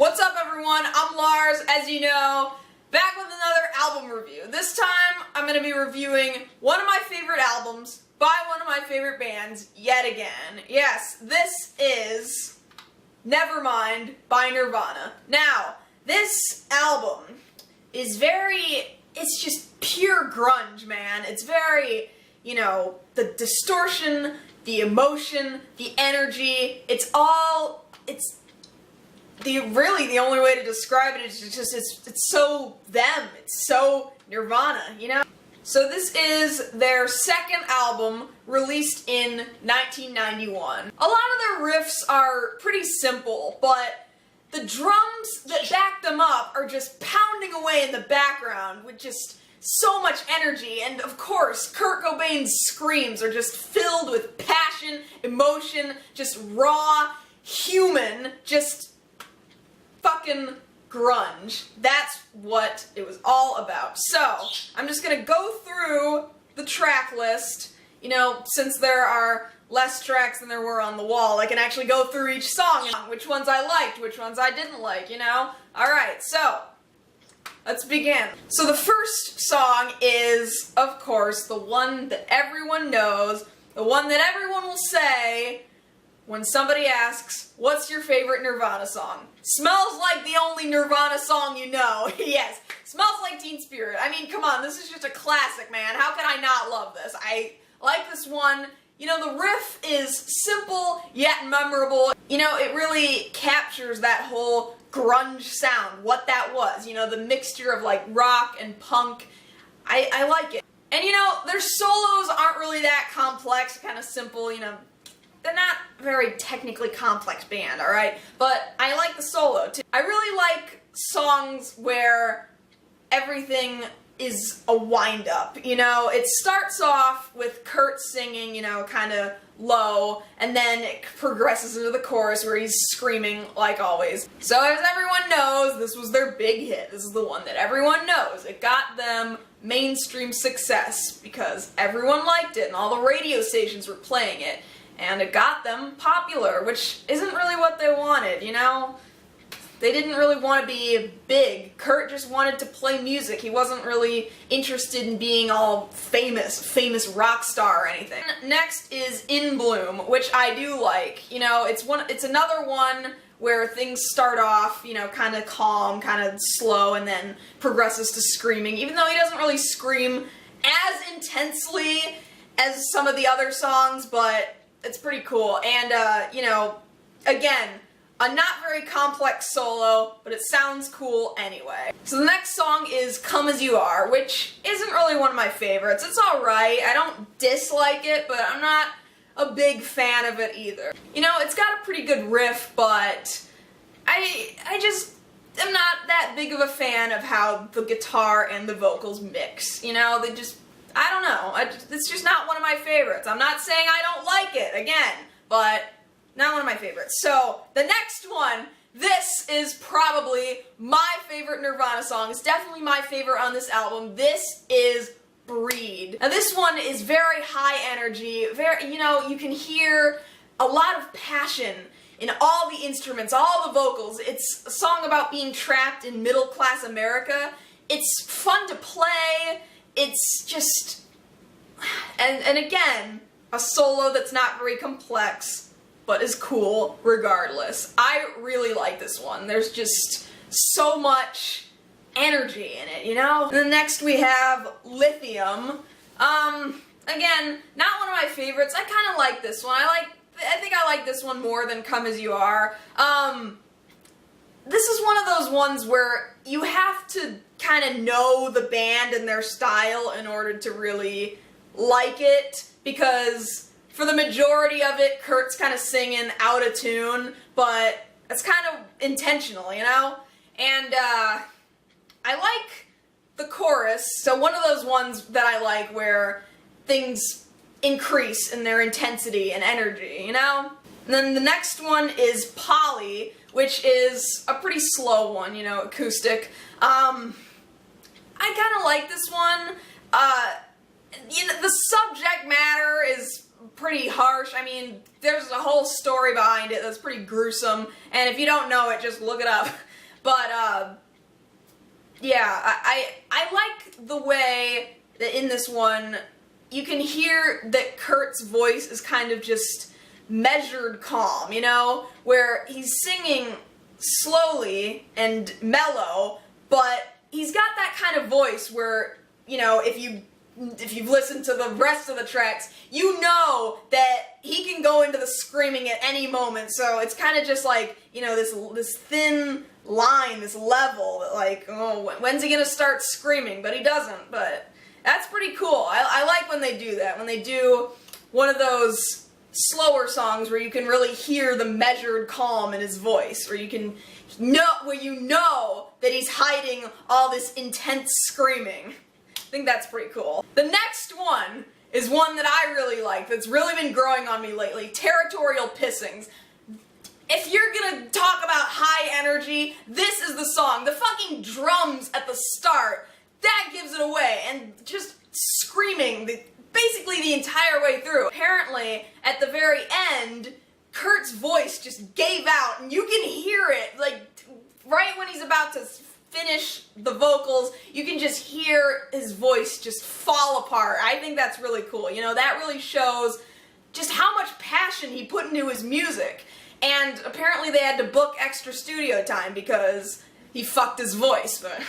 What's up, everyone? I'm Lars, as you know, back with another album review. This time, I'm going to be reviewing one of my favorite albums by one of my favorite bands yet again. Yes, this is Nevermind by Nirvana. Now, this album is it's just pure grunge, man. It's very, the distortion, the emotion, the energy, really the only way to describe it is just, it's so them, it's so Nirvana, So this is their second album, released in 1991. A lot of their riffs are pretty simple, but the drums that back them up are just pounding away in the background with just so much energy, and of course, Kurt Cobain's screams are just filled with passion, emotion, just raw, human, just fucking grunge. That's what it was all about. So, I'm just gonna go through the track list. Since there are less tracks than there were on the wall, I can actually go through each song, which ones I liked, which ones I didn't like, Alright, so, let's begin. So the first song is, of course, the one that everyone knows, the one that everyone will say when somebody asks, what's your favorite Nirvana song? Smells Like the only Nirvana song you know. Yes, Smells Like Teen Spirit. I mean, come on, this is just a classic, man. How can I not love this? I like this one. The riff is simple, yet memorable. It really captures that whole grunge sound, what that was. The mixture of, like, rock and punk. I like it. And, their solos aren't really that complex, kind of simple, They're not a very technically complex band, alright? But I like the solo, too. I really like songs where everything is a wind-up, It starts off with Kurt singing, kind of low, and then it progresses into the chorus where he's screaming, like always. So as everyone knows, this was their big hit. This is the one that everyone knows. It got them mainstream success because everyone liked it and all the radio stations were playing it. And it got them popular, which isn't really what they wanted, They didn't really want to be big. Kurt just wanted to play music. He wasn't really interested in being all famous rock star or anything. Next is In Bloom, which I do like. It's another one where things start off, kind of calm, kind of slow, and then progresses to screaming, even though he doesn't really scream as intensely as some of the other songs, but it's pretty cool. And, again, a not very complex solo, but it sounds cool anyway. So the next song is Come As You Are, which isn't really one of my favorites. It's alright, I don't dislike it, but I'm not a big fan of it either. It's got a pretty good riff, but I just am not that big of a fan of how the guitar and the vocals mix. I don't know, it's just not one of my favorites. I'm not saying I don't like it, again, but not one of my favorites. So, the next one, this is probably my favorite Nirvana song. It's definitely my favorite on this album. This is Breed. Now this one is very high energy, you can hear a lot of passion in all the instruments, all the vocals. It's a song about being trapped in middle-class America. It's fun to play. It's just, and again, a solo that's not very complex, but is cool regardless. I really like this one. There's just so much energy in it, And then next we have Lithium. Again, not one of my favorites. I kind of like this one. I think I like this one more than Come As You Are. This is one of those ones where you have to kind of know the band and their style in order to really like it, because for the majority of it, Kurt's kind of singing out of tune, but it's kind of intentional, And, I like the chorus, so one of those ones that I like where things increase in their intensity and energy, And then the next one is Polly, which is a pretty slow one, acoustic. I kind of like this one. The subject matter is pretty harsh. I mean, there's a whole story behind it that's pretty gruesome, and if you don't know it, just look it up. But, yeah, I like the way that in this one, you can hear that Kurt's voice is kind of just measured calm, you know? Where he's singing slowly and mellow, but he's got that kind of voice where, you know, if you've listened to the rest of the tracks, you know that he can go into the screaming at any moment, so it's kind of just like, you know, this thin line, this level, that like, oh, when's he gonna start screaming? But he doesn't, but that's pretty cool. I like when they do that, when they do one of those slower songs where you can really hear the measured calm in his voice, where you know that he's hiding all this intense screaming. I think that's pretty cool. The next one is one that I really like, that's really been growing on me lately, Territorial Pissings. If you're gonna talk about high energy, this is the song. The fucking drums at the start, that gives it away, and just screaming basically the entire way through. Apparently, at the very end, Kurt's voice just gave out, and you can hear it, like, right when he's about to finish the vocals, you can just hear his voice just fall apart. I think that's really cool. You know, that really shows just how much passion he put into his music. And apparently they had to book extra studio time because he fucked his voice, but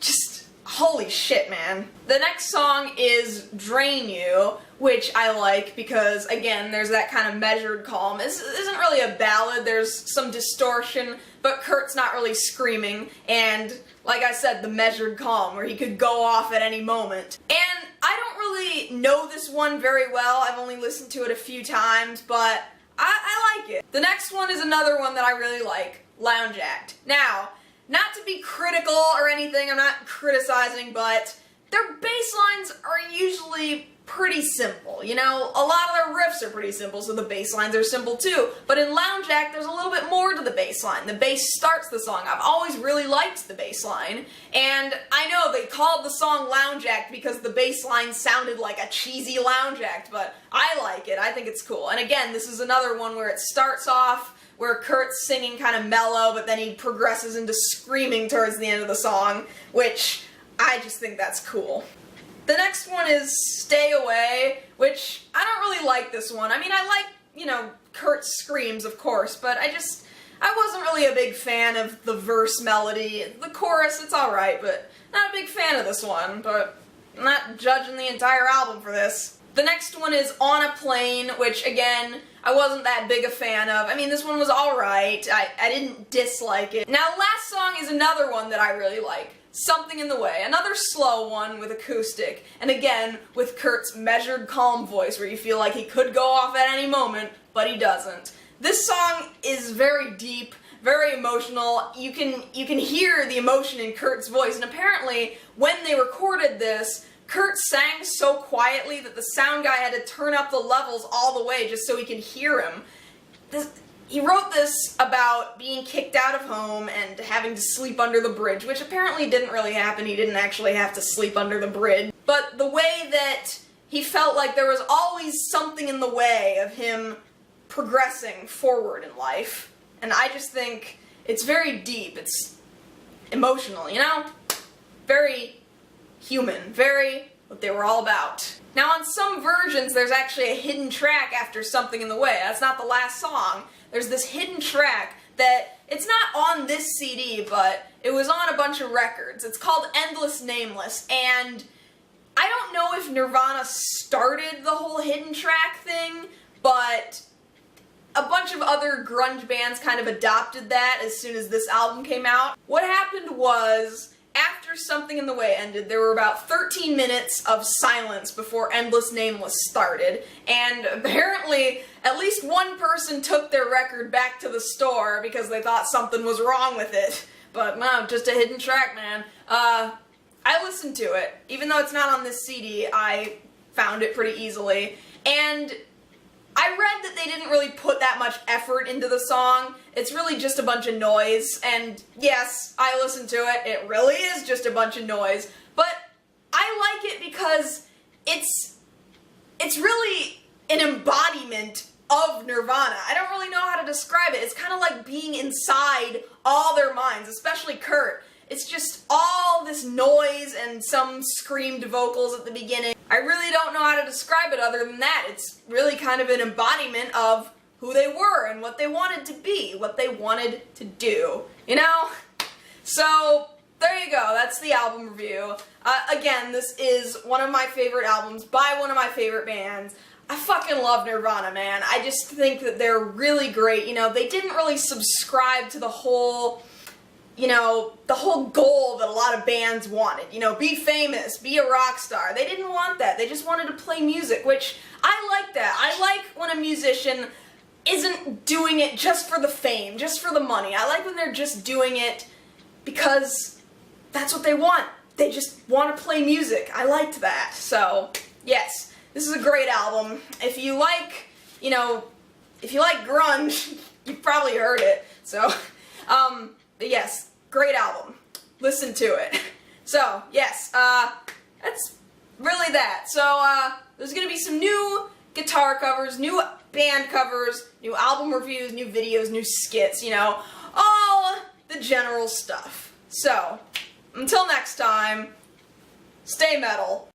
just holy shit, man. The next song is Drain You, which I like because, again, there's that kind of measured calm. This isn't really a ballad, there's some distortion, but Kurt's not really screaming, and like I said, the measured calm, where he could go off at any moment. And I don't really know this one very well, I've only listened to it a few times, but I like it. The next one is another one that I really like, Lounge Act. Now, not to be critical or anything, I'm not criticizing, but their bass lines are usually pretty simple, you know? A lot of their riffs are pretty simple, so the bass lines are simple too. But in Lounge Act, there's a little bit more to the bass line. The bass starts the song. I've always really liked the bass line, and I know they called the song Lounge Act because the bass line sounded like a cheesy lounge act, but I like it. I think it's cool. And again, this is another one where it starts off where Kurt's singing kind of mellow, but then he progresses into screaming towards the end of the song, which I just think that's cool. The next one is Stay Away, which I don't really like this one. I mean, I like, you know, Kurt's screams, of course, but I wasn't really a big fan of the verse melody. The chorus, it's alright, but not a big fan of this one, but I'm not judging the entire album for this. The next one is On a Plane, which, again, I wasn't that big a fan of. I mean, this one was alright. I didn't dislike it. Now, last song is another one that I really like. Something in the Way. Another slow one with acoustic, and again, with Kurt's measured, calm voice, where you feel like he could go off at any moment, but he doesn't. This song is very deep, very emotional. You can hear the emotion in Kurt's voice, and apparently, when they recorded this, Kurt sang so quietly that the sound guy had to turn up the levels all the way just so he could hear him. He wrote this about being kicked out of home and having to sleep under the bridge, which apparently didn't really happen. He didn't actually have to sleep under the bridge. But the way that he felt like there was always something in the way of him progressing forward in life. And I just think it's very deep. It's emotional, you know? Very human. Very what they were all about. Now, on some versions, there's actually a hidden track after Something in the Way. That's not the last song. There's this hidden track that, it's not on this CD, but it was on a bunch of records. It's called Endless Nameless, and I don't know if Nirvana started the whole hidden track thing, but a bunch of other grunge bands kind of adopted that as soon as this album came out. What happened was, after Something in the Way ended, there were about 13 minutes of silence before Endless Nameless started, and apparently at least one person took their record back to the store because they thought something was wrong with it. But no, just a hidden track, man. I listened to it. Even though it's not on this CD, I found it pretty easily, and I read that they didn't really put that much effort into the song. It's really just a bunch of noise, and yes, I listened to it. It really is just a bunch of noise, but I like it because it's really an embodiment of Nirvana. I don't really know how to describe it. It's kind of like being inside all their minds, especially Kurt. It's just all this noise and some screamed vocals at the beginning. I really don't know how to describe it other than that. It's really kind of an embodiment of who they were and what they wanted to be, what they wanted to do, you know? So, there you go. That's the album review. Again, this is one of my favorite albums by one of my favorite bands. I fucking love Nirvana, man. I just think that they're really great. You know, they didn't really subscribe to the whole, you know, the whole goal that a lot of bands wanted. You know, be famous, be a rock star. They didn't want that. They just wanted to play music, which I like that. I like when a musician isn't doing it just for the fame, just for the money. I like when they're just doing it because that's what they want. They just want to play music. I liked that. So, yes. This is a great album. If you like, you know, if you like grunge, you've probably heard it. So, but yes, great album. Listen to it. So, yes, that's really that. So, there's gonna be some new guitar covers, new band covers, new album reviews, new videos, new skits, you know, all the general stuff. So, until next time, stay metal.